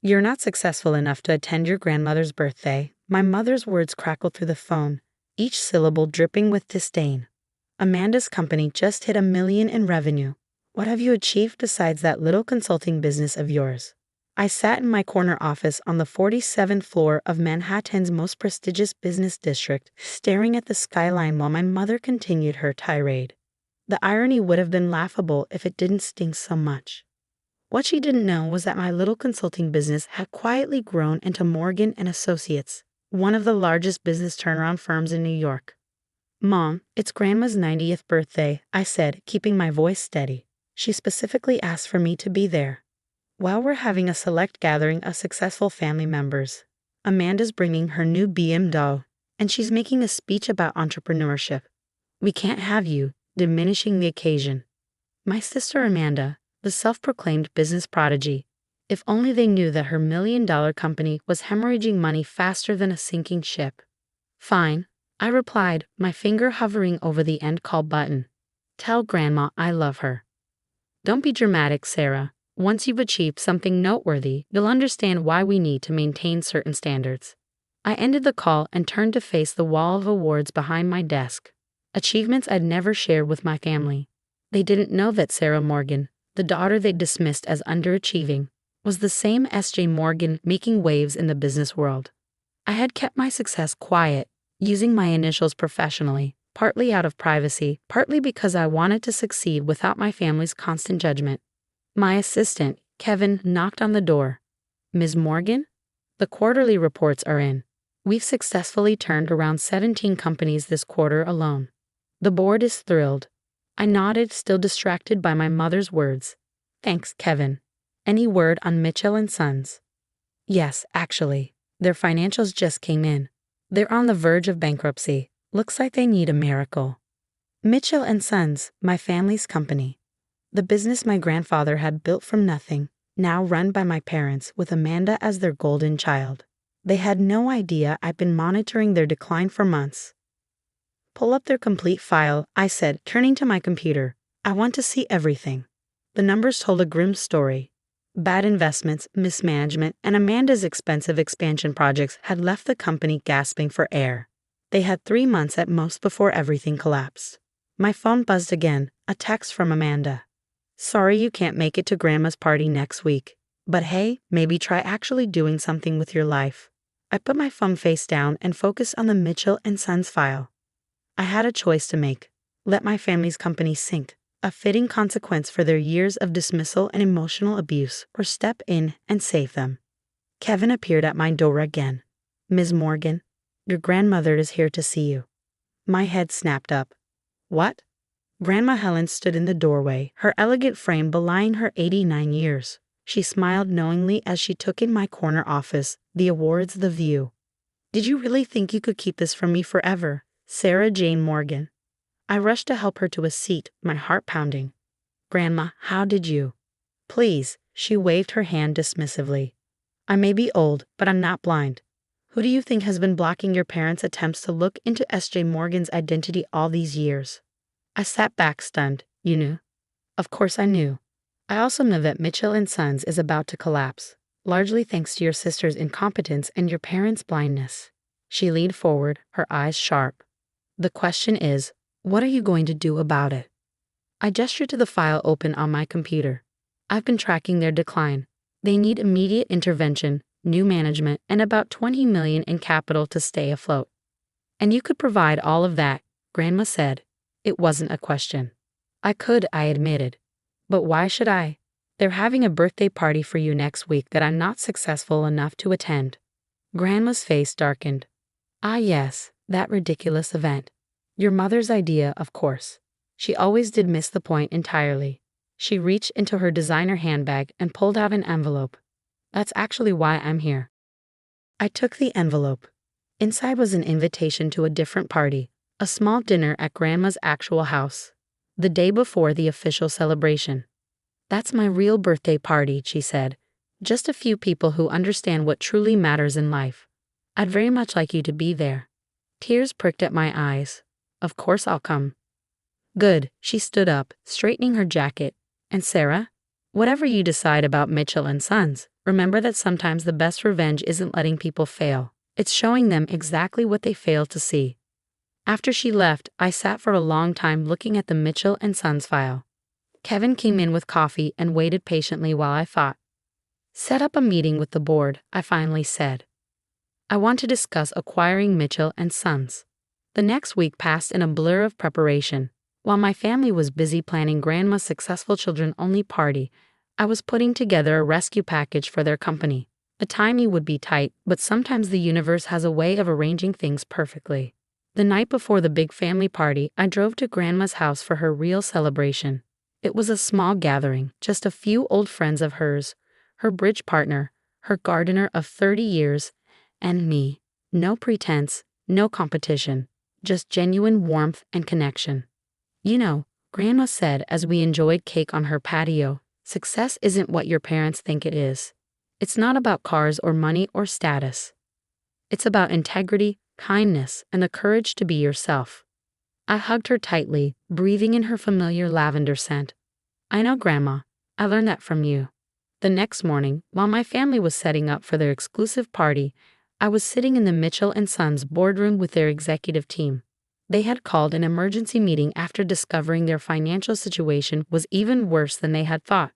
"You're not successful enough to attend your grandmother's birthday." My mother's words crackled through the phone, each syllable dripping with disdain. "Amanda's company just hit $1 million in revenue. What have you achieved besides that little consulting business of yours?" I sat in my corner office on the 47th floor of Manhattan's most prestigious business district, staring at the skyline while my mother continued her tirade. The irony would have been laughable if it didn't sting so much. What she didn't know was that my little consulting business had quietly grown into Morgan & Associates, one of the largest business turnaround firms in New York. "Mom, it's Grandma's 90th birthday," I said, keeping my voice steady. "She specifically asked for me to be there. While we're having a select gathering of successful family members. Amanda's bringing her new BMW, and she's making a speech about entrepreneurship. We can't have you diminishing the occasion." My sister Amanda, the self-proclaimed business prodigy, if only they knew that her $1 million company was hemorrhaging money faster than a sinking ship. "Fine," I replied, my finger hovering over the end call button. "Tell Grandma I love her." "Don't be dramatic, Sarah. Once you've achieved something noteworthy, you'll understand why we need to maintain certain standards." I ended the call and turned to face the wall of awards behind my desk. Achievements I'd never shared with my family. They didn't know that Sarah Morgan, the daughter they dismissed as underachieving, was the same S.J. Morgan making waves in the business world. I had kept my success quiet, using my initials professionally, partly out of privacy, partly because I wanted to succeed without my family's constant judgment. My assistant, Kevin, knocked on the door. "Ms. Morgan? The quarterly reports are in. We've successfully turned around 17 companies this quarter alone. The board is thrilled." I nodded, still distracted by my mother's words. "Thanks, Kevin. Any word on Mitchell & Sons?" "Yes, actually. Their financials just came in. They're on the verge of bankruptcy. Looks like they need a miracle." Mitchell & Sons, my family's company. The business my grandfather had built from nothing, now run by my parents with Amanda as their golden child. They had no idea I'd been monitoring their decline for months. "Pull up their complete file," I said, turning to my computer. "I want to see everything." The numbers told a grim story. Bad investments, mismanagement, and Amanda's expensive expansion projects had left the company gasping for air. They had 3 months at most before everything collapsed. My phone buzzed again, a text from Amanda. "Sorry you can't make it to Grandma's party next week. But hey, maybe try actually doing something with your life." I put my phone face down and focused on the Mitchell & Sons file. I had a choice to make. Let my family's company sink, a fitting consequence for their years of dismissal and emotional abuse, or step in and save them. Kevin appeared at my door again. "Ms. Morgan, your grandmother is here to see you." My head snapped up. "What?" Grandma Helen stood in the doorway, her elegant frame belying her 89 years. She smiled knowingly as she took in my corner office, the awards, the view. "Did you really think you could keep this from me forever, Sarah Jane Morgan?" I rushed to help her to a seat, my heart pounding. "Grandma, how did you?" "Please," she waved her hand dismissively. "I may be old, but I'm not blind. Who do you think has been blocking your parents' attempts to look into S.J. Morgan's identity all these years?" I sat back stunned. "You knew?" "Of course I knew. I also know that Mitchell & Sons is about to collapse, largely thanks to your sister's incompetence and your parents' blindness." She leaned forward, her eyes sharp. "The question is, what are you going to do about it?" I gestured to the file open on my computer. "I've been tracking their decline. They need immediate intervention, new management, and about $20 million in capital to stay afloat." "And you could provide all of that," Grandma said. It wasn't a question. "I could," I admitted. "But why should I? They're having a birthday party for you next week that I'm not successful enough to attend." Grandma's face darkened. "Ah yes, that ridiculous event. Your mother's idea, of course." She always did miss the point entirely. She reached into her designer handbag and pulled out an envelope. "That's actually why I'm here." I took the envelope. Inside was an invitation to a different party, a small dinner at Grandma's actual house, the day before the official celebration. "That's my real birthday party," she said. "Just a few people who understand what truly matters in life. I'd very much like you to be there." Tears pricked at my eyes. "Of course I'll come." "Good." She stood up, straightening her jacket. "And Sarah? Whatever you decide about Mitchell and Sons, remember that sometimes the best revenge isn't letting people fail. It's showing them exactly what they failed to see. After she left, I sat for a long time looking at the Mitchell and Sons file. Kevin came in with coffee and waited patiently while I thought. Set up a meeting with the board, I finally said. I want to discuss acquiring Mitchell and Sons. The next week passed in a blur of preparation. While my family was busy planning Grandma's successful children-only party, I was putting together a rescue package for their company. The timing would be tight, but sometimes the universe has a way of arranging things perfectly. The night before the big family party, I drove to Grandma's house for her real celebration. It was a small gathering, just a few old friends of hers, her bridge partner, her gardener of 30 years, and me. No pretense, no competition, just genuine warmth and connection. You know, Grandma said as we enjoyed cake on her patio, success isn't what your parents think it is. It's not about cars or money or status. It's about integrity, kindness, and the courage to be yourself. I hugged her tightly, breathing in her familiar lavender scent. I know, Grandma. I learned that from you. The next morning, while my family was setting up for their exclusive party, I was sitting in the Mitchell and Sons boardroom with their executive team. They had called an emergency meeting after discovering their financial situation was even worse than they had thought.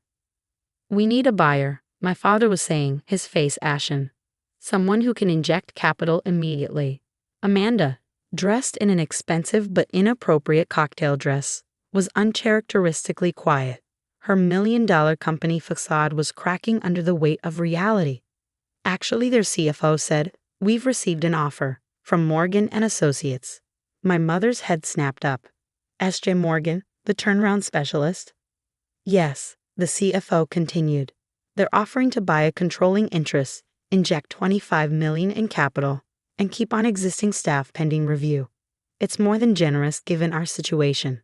We need a buyer, my father was saying, his face ashen. Someone who can inject capital immediately. Amanda, dressed in an expensive but inappropriate cocktail dress, was uncharacteristically quiet. Her $1 million company facade was cracking under the weight of reality. Actually, their CFO said, "We've received an offer from Morgan and Associates." My mother's head snapped up. S.J. Morgan, the turnaround specialist? Yes, the CFO continued. They're offering to buy a controlling interest, inject $25 million in capital, and keep on existing staff pending review. It's more than generous given our situation.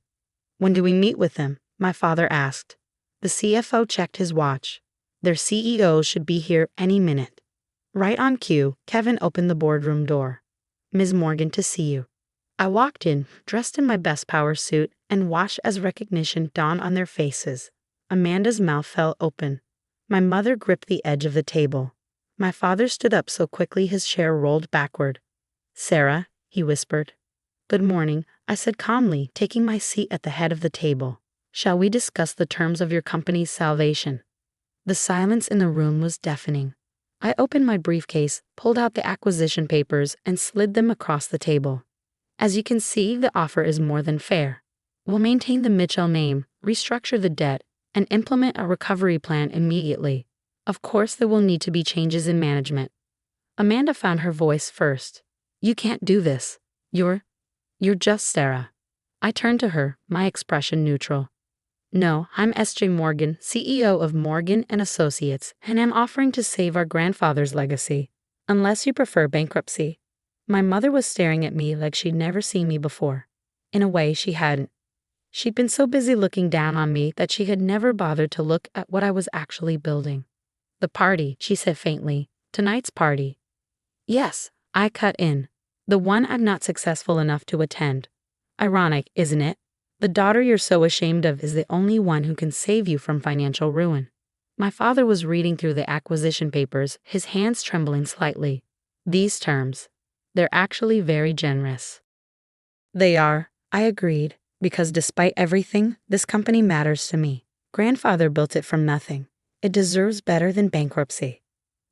When do we meet with them? My father asked. The CFO checked his watch. Their CEO should be here any minute. Right on cue, Kevin opened the boardroom door. Ms. Morgan, to see you. I walked in, dressed in my best power suit, and watched as recognition dawned on their faces. Amanda's mouth fell open. My mother gripped the edge of the table. My father stood up so quickly his chair rolled backward. Sarah, he whispered. Good morning, I said calmly, taking my seat at the head of the table. Shall we discuss the terms of your company's salvation? The silence in the room was deafening. I opened my briefcase, pulled out the acquisition papers, and slid them across the table. As you can see, the offer is more than fair. We'll maintain the Mitchell name, restructure the debt, and implement a recovery plan immediately. Of course, there will need to be changes in management. Amanda found her voice first. You can't do this. You're just Sarah. I turned to her, my expression neutral. No, I'm S.J. Morgan, CEO of Morgan and Associates, and I'm offering to save our grandfather's legacy. Unless you prefer bankruptcy. My mother was staring at me like she'd never seen me before. In a way, she hadn't. She'd been so busy looking down on me that she had never bothered to look at what I was actually building. The party, she said faintly. Tonight's party. Yes, I cut in. The one I'm not successful enough to attend. Ironic, isn't it? The daughter you're so ashamed of is the only one who can save you from financial ruin. My father was reading through the acquisition papers, his hands trembling slightly. These terms. They're actually very generous. They are, I agreed, because despite everything, this company matters to me. Grandfather built it from nothing. It deserves better than bankruptcy.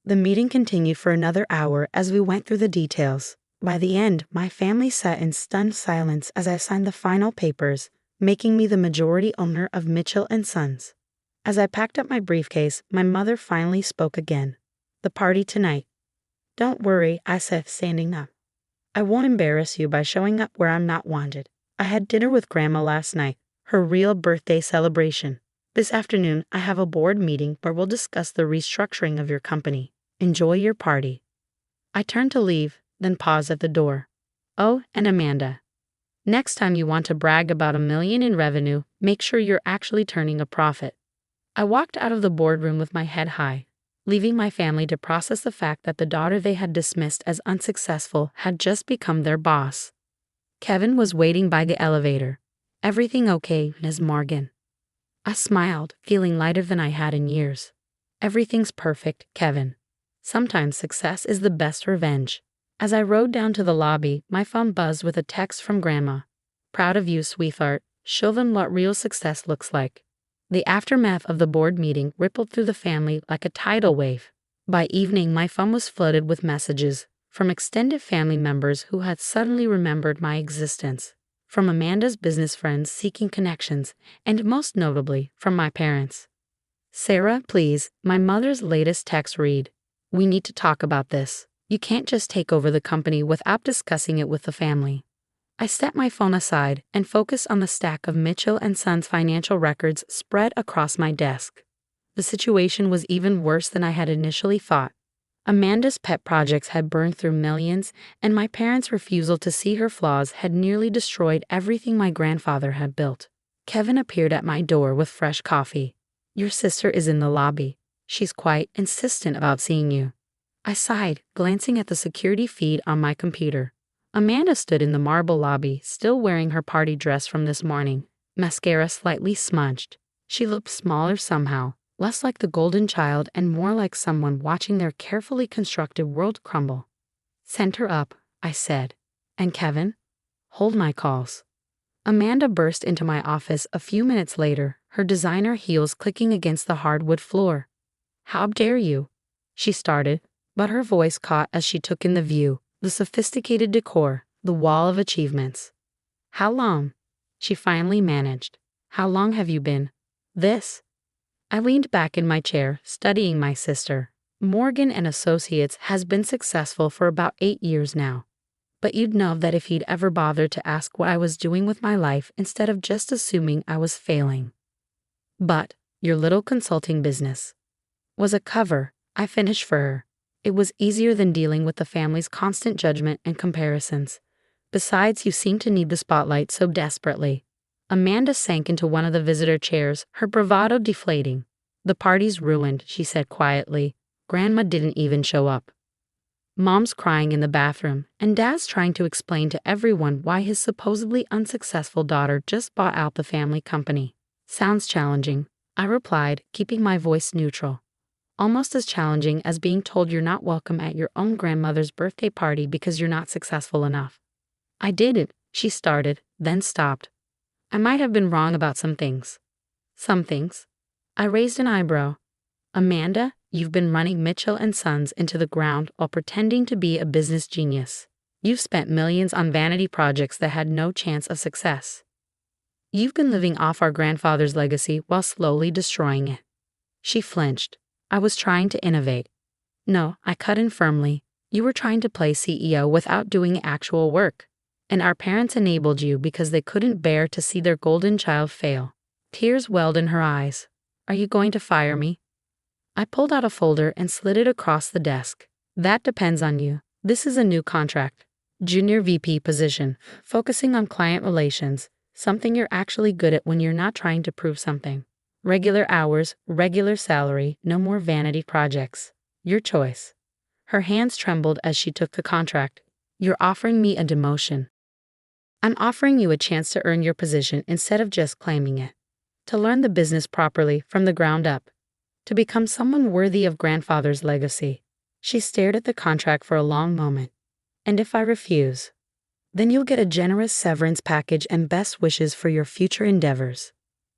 The meeting continued for another hour as we went through the details. By the end, my family sat in stunned silence as I signed the final papers, making me the majority owner of Mitchell and Sons. As I packed up my briefcase, my mother finally spoke again. The party tonight. Don't worry, I said, standing up. I won't embarrass you by showing up where I'm not wanted. I had dinner with Grandma last night, her real birthday celebration. This afternoon, I have a board meeting where we'll discuss the restructuring of your company. Enjoy your party. I turned to leave, then paused at the door. Oh, and Amanda. Next time you want to brag about $1 million in revenue, make sure you're actually turning a profit. I walked out of the boardroom with my head high, leaving my family to process the fact that the daughter they had dismissed as unsuccessful had just become their boss. Kevin was waiting by the elevator. Everything okay, Ms. Morgan? I smiled, feeling lighter than I had in years. Everything's perfect, Kevin. Sometimes success is the best revenge. As I rode down to the lobby, my phone buzzed with a text from Grandma. Proud of you, sweetheart. Show them what real success looks like. The aftermath of the board meeting rippled through the family like a tidal wave. By evening, my phone was flooded with messages from extended family members who had suddenly remembered my existence, from Amanda's business friends seeking connections, and most notably, from my parents. Sarah, please, my mother's latest text read. We need to talk about this. You can't just take over the company without discussing it with the family. I set my phone aside and focused on the stack of Mitchell & Sons financial records spread across my desk. The situation was even worse than I had initially thought. Amanda's pet projects had burned through millions, and my parents' refusal to see her flaws had nearly destroyed everything my grandfather had built. Kevin appeared at my door with fresh coffee. Your sister is in the lobby. She's quite insistent about seeing you. I sighed, glancing at the security feed on my computer. Amanda stood in the marble lobby, still wearing her party dress from this morning, mascara slightly smudged. She looked smaller somehow, less like the golden child and more like someone watching their carefully constructed world crumble. Send her up, I said. And Kevin? Hold my calls. Amanda burst into my office a few minutes later, her designer heels clicking against the hardwood floor. How dare you? She started, but her voice caught as she took in the view, the sophisticated decor, the wall of achievements. How long? She finally managed. How long have you been? This? I leaned back in my chair, studying my sister. Morgan and Associates has been successful for about 8 years now. But you'd know that if he'd ever bothered to ask what I was doing with my life instead of just assuming I was failing. But your little consulting business was a cover I finished for her. It was easier than dealing with the family's constant judgment and comparisons. Besides, you seem to need the spotlight so desperately. Amanda sank into one of the visitor chairs, her bravado deflating. The party's ruined, she said quietly. Grandma didn't even show up. Mom's crying in the bathroom, and Dad's trying to explain to everyone why his supposedly unsuccessful daughter just bought out the family company. Sounds challenging, I replied, keeping my voice neutral. Almost as challenging as being told you're not welcome at your own grandmother's birthday party because you're not successful enough. I did it, she started, then stopped. I might have been wrong about some things. Some things? I raised an eyebrow. Amanda, you've been running Mitchell & Sons into the ground while pretending to be a business genius. You've spent millions on vanity projects that had no chance of success. You've been living off our grandfather's legacy while slowly destroying it. She flinched. I was trying to innovate. No, I cut in firmly. You were trying to play CEO without doing actual work. And our parents enabled you because they couldn't bear to see their golden child fail. Tears welled in her eyes. Are you going to fire me? I pulled out a folder and slid it across the desk. That depends on you. This is a new contract. Junior VP position, focusing on client relations, something you're actually good at when you're not trying to prove something. Regular hours, regular salary, no more vanity projects. Your choice. Her hands trembled as she took the contract. You're offering me a demotion. I'm offering you a chance to earn your position instead of just claiming it. To learn the business properly from the ground up. To become someone worthy of grandfather's legacy. She stared at the contract for a long moment. And if I refuse? Then you'll get a generous severance package and best wishes for your future endeavors.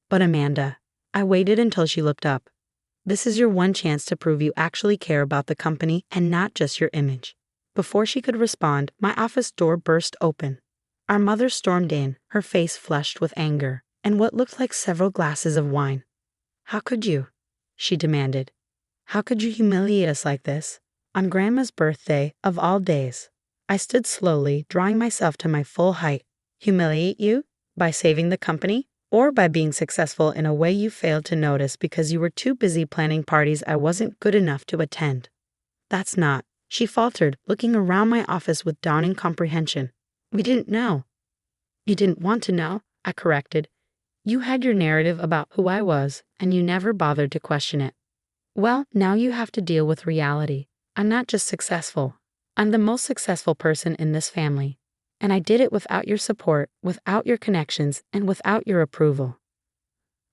But Amanda, I waited until she looked up. This is your one chance to prove you actually care about the company and not just your image. Before she could respond, my office door burst open. Our mother stormed in, her face flushed with anger, and what looked like several glasses of wine. How could you? She demanded. How could you humiliate us like this? On Grandma's birthday, of all days. I stood slowly, drawing myself to my full height. Humiliate you? By saving the company? Or by being successful in a way you failed to notice because you were too busy planning parties I wasn't good enough to attend? That's not, she faltered, looking around my office with dawning comprehension. We didn't know. You didn't want to know, I corrected. You had your narrative about who I was, and you never bothered to question it. Well, now you have to deal with reality. I'm not just successful. I'm the most successful person in this family. And I did it without your support, without your connections, and without your approval.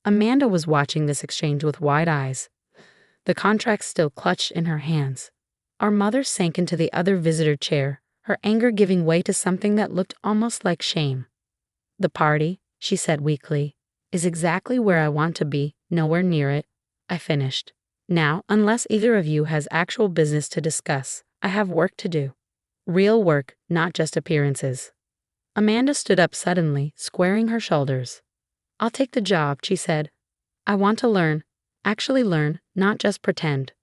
Amanda was watching this exchange with wide eyes, the contract still clutched in her hands. Our mother sank into the other visitor chair, her anger giving way to something that looked almost like shame. "The party," she said weakly, "is exactly where I want to be, nowhere near it," I finished. "Now, unless either of you has actual business to discuss, I have work to do. Real work, not just appearances." Amanda stood up suddenly, squaring her shoulders. "I'll take the job," she said. "I want to learn, actually learn, not just pretend."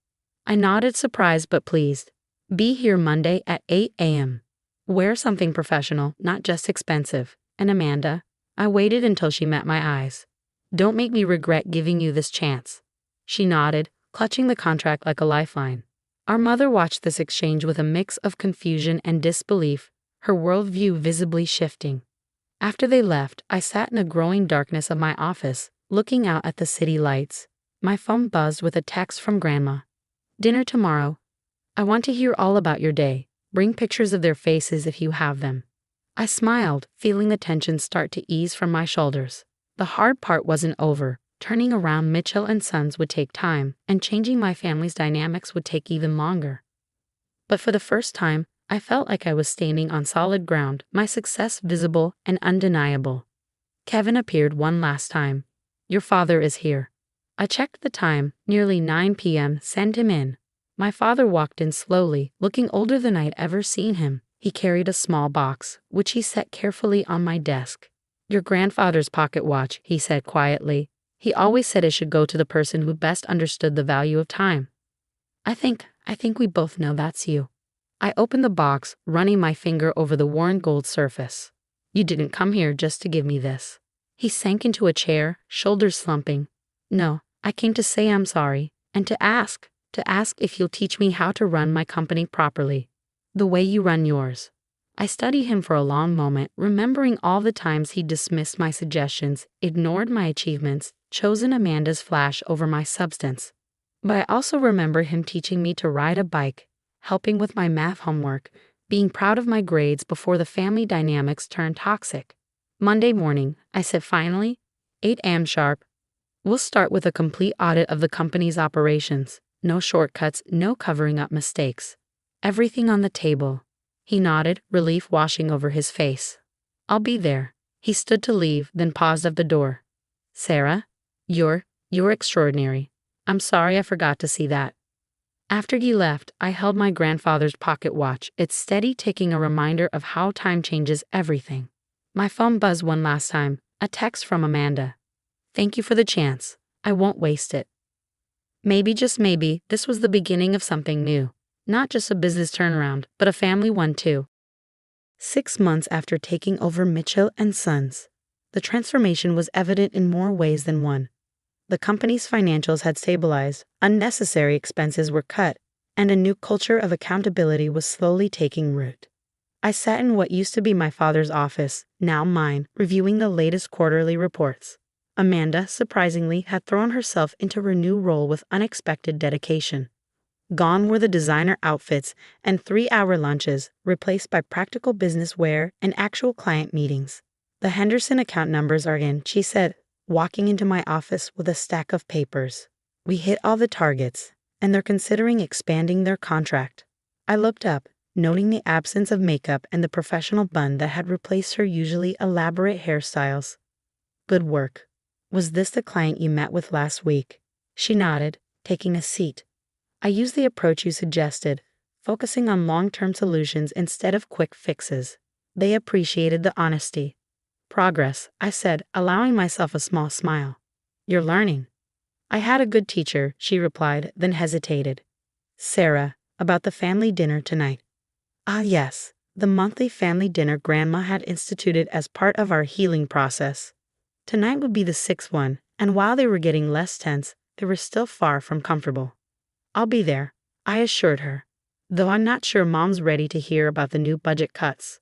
I nodded, surprised but pleased. "Be here Monday at 8 a.m. Wear something professional, not just expensive. And Amanda," I waited until she met my eyes, "don't make me regret giving you this chance." She nodded, clutching the contract like a lifeline. Our mother watched this exchange with a mix of confusion and disbelief, her worldview visibly shifting. After they left, I sat in a growing darkness of my office, looking out at the city lights. My phone buzzed with a text from Grandma. "Dinner tomorrow. I want to hear all about your day. Bring pictures of their faces if you have them." I smiled, feeling the tension start to ease from my shoulders. The hard part wasn't over. Turning around Mitchell and Sons would take time, and changing my family's dynamics would take even longer. But for the first time, I felt like I was standing on solid ground, my success visible and undeniable. Kevin appeared one last time. "Your father is here." I checked the time, nearly 9 p.m., send him in. My father walked in slowly, looking older than I'd ever seen him. He carried a small box, which he set carefully on my desk. "Your grandfather's pocket watch," he said quietly. "He always said it should go to the person who best understood the value of time." I think we both know that's you." I opened the box, running my finger over the worn gold surface. "You didn't come here just to give me this." He sank into a chair, shoulders slumping. "No, I came to say I'm sorry, and to ask if you'll teach me how to run my company properly, the way you run yours." I studied him for a long moment, remembering all the times he dismissed my suggestions, ignored my achievements, chosen Amanda's flash over my substance. But I also remember him teaching me to ride a bike, helping with my math homework, being proud of my grades before the family dynamics turned toxic. "Monday morning," I said finally, 8 a.m. sharp. "We'll start with a complete audit of the company's operations. No shortcuts, no covering up mistakes. Everything on the table." He nodded, relief washing over his face. "I'll be there." He stood to leave, then paused at the door. "Sarah, you're extraordinary. I'm sorry I forgot to see that." After he left, I held my grandfather's pocket watch, its steady ticking a reminder of how time changes everything. My phone buzzed one last time, a text from Amanda. "Thank you for the chance. I won't waste it." Maybe, just maybe, this was the beginning of something new. Not just a business turnaround, but a family one too. 6 months after taking over Mitchell and Sons, the transformation was evident in more ways than one. The company's financials had stabilized, unnecessary expenses were cut, and a new culture of accountability was slowly taking root. I sat in what used to be my father's office, now mine, reviewing the latest quarterly reports. Amanda, surprisingly, had thrown herself into her new role with unexpected dedication. Gone were the designer outfits and 3-hour lunches, replaced by practical business wear and actual client meetings. "The Henderson account numbers are in," she said, walking into my office with a stack of papers. "We hit all the targets, and they're considering expanding their contract." I looked up, noting the absence of makeup and the professional bun that had replaced her usually elaborate hairstyles. "Good work. Was this the client you met with last week?" She nodded, taking a seat. "I used the approach you suggested, focusing on long-term solutions instead of quick fixes. They appreciated the honesty." "Progress," I said, allowing myself a small smile. "You're learning." "I had a good teacher," she replied, then hesitated. "Sarah, about the family dinner tonight." "Ah, yes, the monthly family dinner Grandma had instituted as part of our healing process. Tonight would be the 6th one, and while they were getting less tense, they were still far from comfortable." "I'll be there," I assured her, though I'm not sure Mom's ready to hear about the new budget cuts.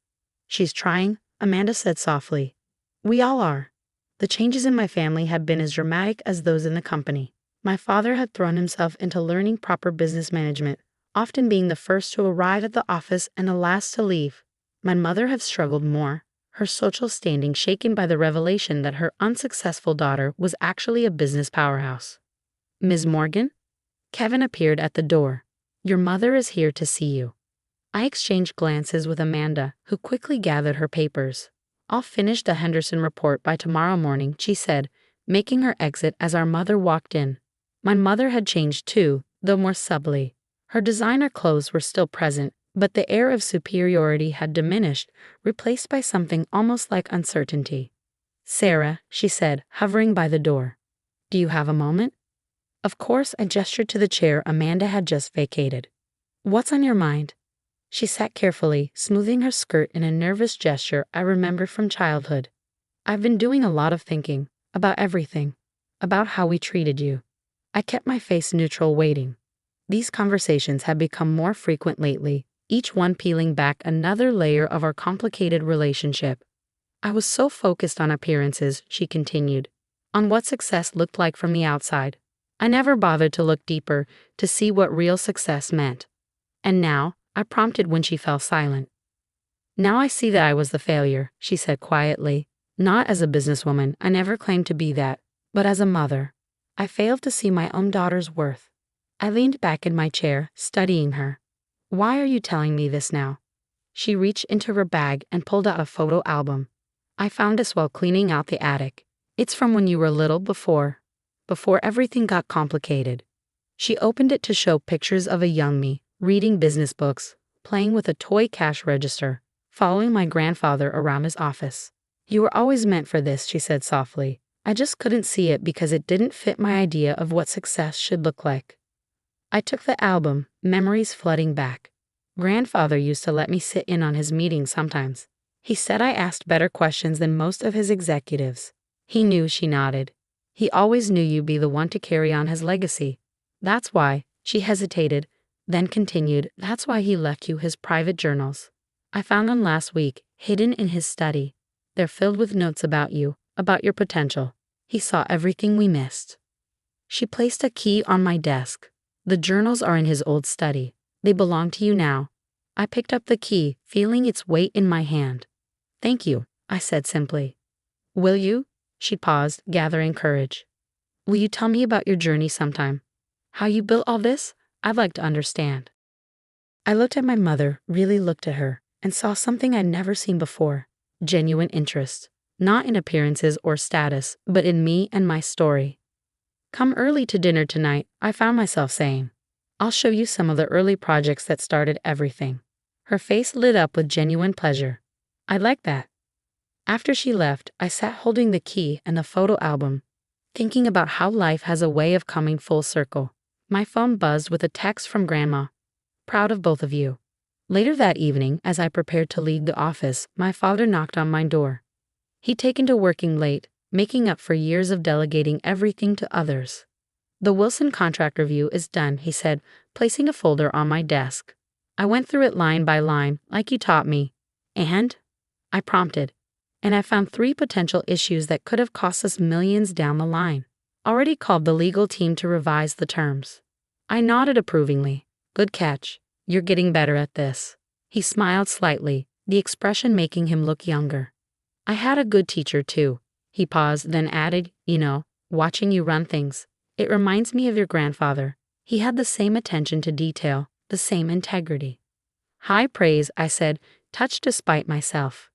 "She's trying," Amanda said softly. "We all are." The changes in my family had been as dramatic as those in the company. My father had thrown himself into learning proper business management, often being the first to arrive at the office and the last to leave. My mother had struggled more, her social standing shaken by the revelation that her unsuccessful daughter was actually a business powerhouse. "Ms. Morgan?" Kevin appeared at the door. "Your mother is here to see you." I exchanged glances with Amanda, who quickly gathered her papers. "I'll finish the Henderson report by tomorrow morning," she said, making her exit as our mother walked in. My mother had changed too, though more subtly. Her designer clothes were still present, but the air of superiority had diminished, replaced by something almost like uncertainty. "Sarah," she said, hovering by the door. "Do you have a moment?" Of course, I gestured to the chair Amanda had just vacated. "What's on your mind?" She sat carefully, smoothing her skirt in a nervous gesture I remembered from childhood. "I've been doing a lot of thinking, about everything, about how we treated you." I kept my face neutral, waiting. These conversations had become more frequent lately, each one peeling back another layer of our complicated relationship. "I was so focused on appearances," she continued, "on what success looked like from the outside. I never bothered to look deeper to see what real success meant. And now," I prompted when she fell silent. "Now I see that I was the failure," she said quietly. "Not as a businesswoman, I never claimed to be that, but as a mother. I failed to see my own daughter's worth." I leaned back in my chair, studying her. "Why are you telling me this now?" She reached into her bag and pulled out a photo album. "I found this while cleaning out the attic. It's from when you were little, before everything got complicated." She opened it to show pictures of a young me, reading business books, playing with a toy cash register, following my grandfather around his office. "You were always meant for this," she said softly. "I just couldn't see it because it didn't fit my idea of what success should look like." I took the album, memories flooding back. Grandfather used to let me sit in on his meetings sometimes. He said I asked better questions than most of his executives. He knew, she nodded. "He always knew you'd be the one to carry on his legacy. That's why," she hesitated, then continued, "that's why he left you his private journals. I found them last week, hidden in his study. They're filled with notes about you, about your potential. He saw everything we missed." She placed a key on my desk. "The journals are in his old study. They belong to you now." I picked up the key, feeling its weight in my hand. "Thank you," I said simply. "Will you?" She paused, gathering courage. "Will you tell me about your journey sometime? How you built all this? I'd like to understand." I looked at my mother, really looked at her, and saw something I'd never seen before. Genuine interest. Not in appearances or status, but in me and my story. "Come early to dinner tonight," I found myself saying. "I'll show you some of the early projects that started everything." Her face lit up with genuine pleasure. "I like that." After she left, I sat holding the key and the photo album, thinking about how life has a way of coming full circle. My phone buzzed with a text from Grandma. "Proud of both of you." Later that evening, as I prepared to leave the office, my father knocked on my door. He'd taken to working late, making up for years of delegating everything to others. "The Wilson contract review is done," he said, placing a folder on my desk. I went through it line by line, like you taught me. "And?" I prompted. "And I found 3 potential issues that could have cost us millions down the line. Already called the legal team to revise the terms." I nodded approvingly. "Good catch. You're getting better at this." He smiled slightly, the expression making him look younger. "I had a good teacher too." He paused, then added, "You know, watching you run things. It reminds me of your grandfather. He had the same attention to detail, the same integrity." "High praise," I said, touched despite myself.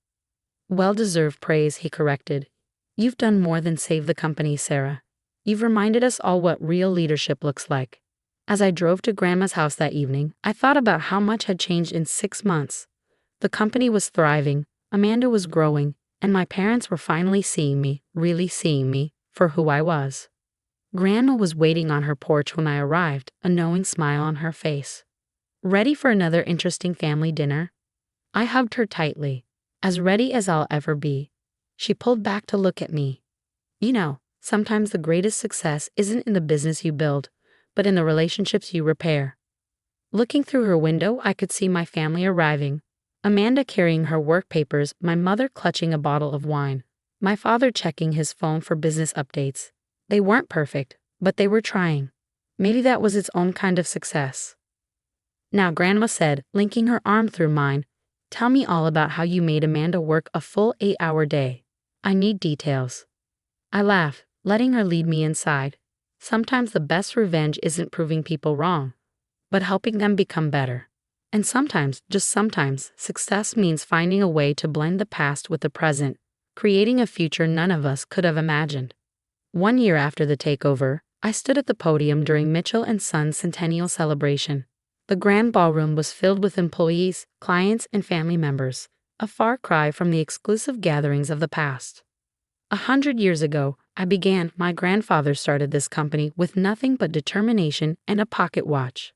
"Well-deserved praise," he corrected. "You've done more than save the company, Sarah. You've reminded us all what real leadership looks like." As I drove to Grandma's house that evening, I thought about how much had changed in 6 months. The company was thriving, Amanda was growing, and my parents were finally seeing me, really seeing me, for who I was. Grandma was waiting on her porch when I arrived, a knowing smile on her face. "Ready for another interesting family dinner?" I hugged her tightly. "As ready as I'll ever be." She pulled back to look at me. "You know, sometimes the greatest success isn't in the business you build, but in the relationships you repair." Looking through her window, I could see my family arriving. Amanda carrying her work papers, my mother clutching a bottle of wine, my father checking his phone for business updates. They weren't perfect, but they were trying. Maybe that was its own kind of success. "Now," Grandma said, linking her arm through mine, Tell me all about how you made Amanda work a full 8-hour day. I need details. I laugh, letting her lead me inside. Sometimes the best revenge isn't proving people wrong, but helping them become better. And sometimes, just sometimes, success means finding a way to blend the past with the present, creating a future none of us could have imagined. 1 year after the takeover, I stood at the podium during Mitchell and Son's centennial celebration. The grand ballroom was filled with employees, clients, and family members, a far cry from the exclusive gatherings of the past. 100 years ago, my grandfather started this company with nothing but determination and a pocket watch.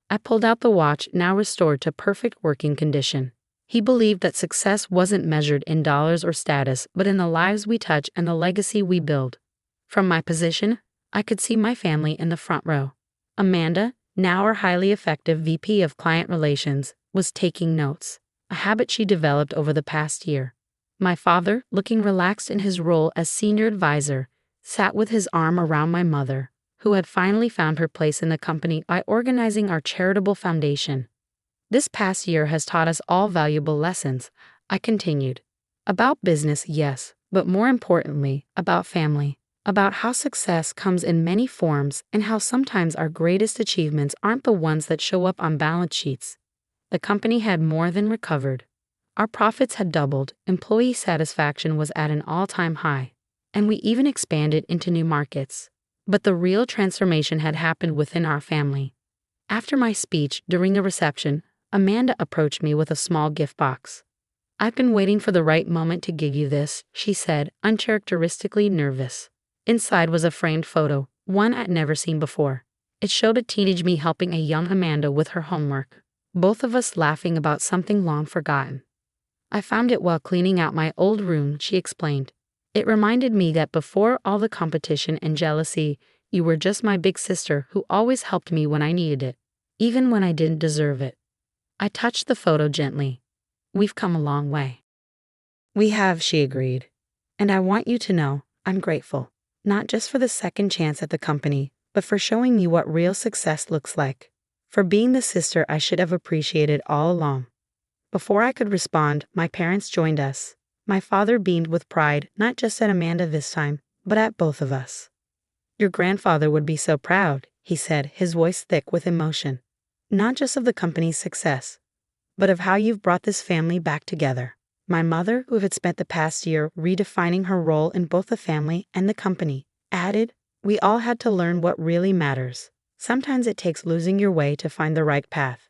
I pulled out the watch, now restored to perfect working condition. He believed that success wasn't measured in dollars or status, but in the lives we touch and the legacy we build. From my position, I could see my family in the front row. Amanda, now our highly effective VP of Client Relations, was taking notes, a habit she developed over the past year. My father, looking relaxed in his role as senior advisor, sat with his arm around my mother, who had finally found her place in the company by organizing our charitable foundation. This past year has taught us all valuable lessons, I continued. About business, yes, but more importantly, about family. About how success comes in many forms and how sometimes our greatest achievements aren't the ones that show up on balance sheets. The company had more than recovered. Our profits had doubled, employee satisfaction was at an all-time high, and we even expanded into new markets. But the real transformation had happened within our family. After my speech during a reception, Amanda approached me with a small gift box. "I've been waiting for the right moment to give you this," she said, uncharacteristically nervous. Inside was a framed photo, one I'd never seen before. It showed a teenage me helping a young Amanda with her homework, both of us laughing about something long forgotten. "I found it while cleaning out my old room," she explained. "It reminded me that before all the competition and jealousy, you were just my big sister who always helped me when I needed it, even when I didn't deserve it." I touched the photo gently. "We've come a long way." "We have," she agreed. "And I want you to know, I'm grateful. Not just for the second chance at the company, but for showing me what real success looks like. For being the sister I should have appreciated all along." Before I could respond, my parents joined us. My father beamed with pride, not just at Amanda this time, but at both of us. "Your grandfather would be so proud," he said, his voice thick with emotion. "Not just of the company's success, but of how you've brought this family back together." My mother, who had spent the past year redefining her role in both the family and the company, added, "We all had to learn what really matters. Sometimes it takes losing your way to find the right path."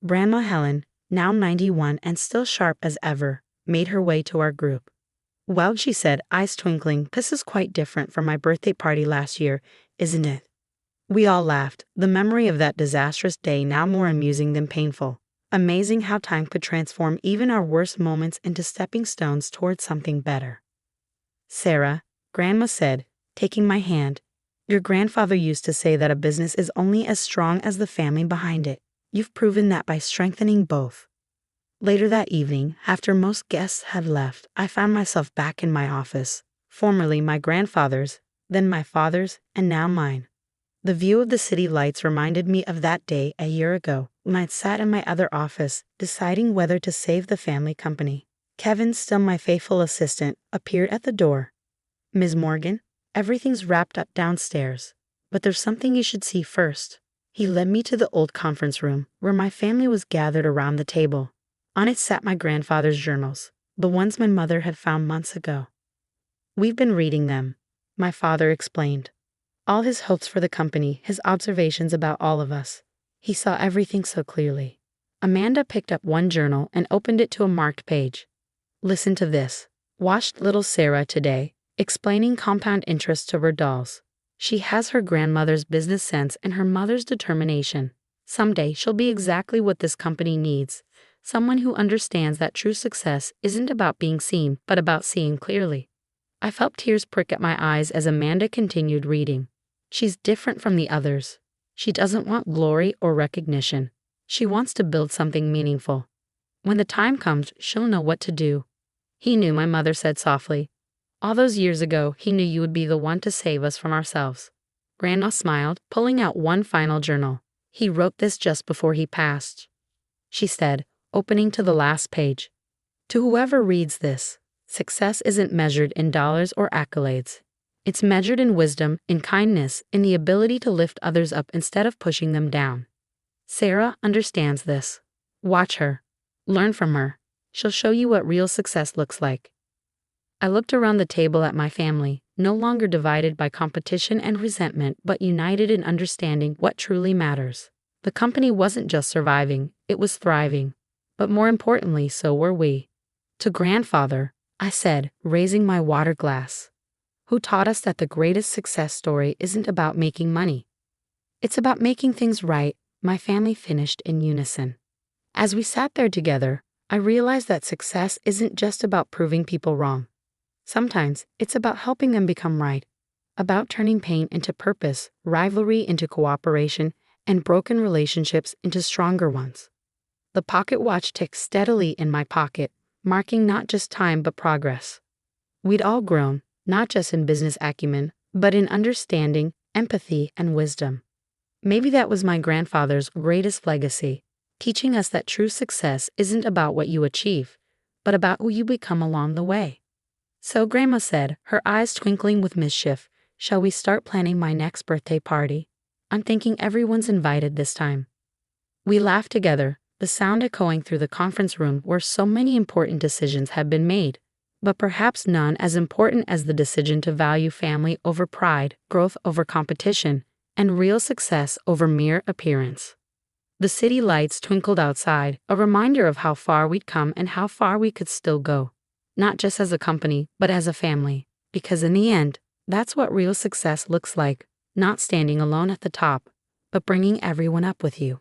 Grandma Helen, now 91 and still sharp as ever, made her way to our group. "Well," she said, eyes twinkling, "this is quite different from my birthday party last year, isn't it?" We all laughed, the memory of that disastrous day now more amusing than painful. Amazing how time could transform even our worst moments into stepping stones towards something better. "Sarah," Grandma said, taking my hand, "your grandfather used to say that a business is only as strong as the family behind it. You've proven that by strengthening both." Later that evening, after most guests had left, I found myself back in my office, formerly my grandfather's, then my father's, and now mine. The view of the city lights reminded me of that day a year ago when I'd sat in my other office, deciding whether to save the family company. Kevin, still my faithful assistant, appeared at the door. "Ms. Morgan, everything's wrapped up downstairs, but there's something you should see first." He led me to the old conference room, where my family was gathered around the table. On it sat my grandfather's journals, the ones my mother had found months ago. "We've been reading them," my father explained. All his hopes for the company, his observations about all of us. He saw everything so clearly. Amanda picked up one journal and opened it to a marked page. "Listen to this. Watched little Sarah today, explaining compound interest to her dolls. She has her grandmother's business sense and her mother's determination. Someday she'll be exactly what this company needs. Someone who understands that true success isn't about being seen, but about seeing clearly." I felt tears prick at my eyes as Amanda continued reading. "She's different from the others. She doesn't want glory or recognition. She wants to build something meaningful. When the time comes, she'll know what to do." "He knew," my mother said softly. "All those years ago, he knew you would be the one to save us from ourselves." Grandma smiled, pulling out one final journal. "He wrote this just before he passed," she said, opening to the last page. To whoever reads this, success isn't measured in dollars or accolades. It's measured in wisdom, in kindness, in the ability to lift others up instead of pushing them down. Sarah understands this. Watch her. Learn from her. She'll show you what real success looks like. I looked around the table at my family, no longer divided by competition and resentment, but united in understanding what truly matters. The company wasn't just surviving, it was thriving. But more importantly, so were we. To grandfather, I said, raising my water glass, who taught us that the greatest success story isn't about making money. It's about making things right, my family finished in unison. As we sat there together, I realized that success isn't just about proving people wrong. Sometimes it's about helping them become right, about turning pain into purpose, rivalry into cooperation, and broken relationships into stronger ones. The pocket watch ticked steadily in my pocket, marking not just time but progress. We'd all grown, not just in business acumen, but in understanding, empathy, and wisdom. Maybe that was my grandfather's greatest legacy, teaching us that true success isn't about what you achieve, but about who you become along the way. So Grandma said, her eyes twinkling with mischief, "Shall we start planning my next birthday party? I'm thinking everyone's invited this time." We laughed together, the sound echoing through the conference room where so many important decisions had been made, but perhaps none as important as the decision to value family over pride, growth over competition, and real success over mere appearance. The city lights twinkled outside, a reminder of how far we'd come and how far we could still go. Not just as a company, but as a family. Because in the end, that's what real success looks like, not standing alone at the top, but bringing everyone up with you.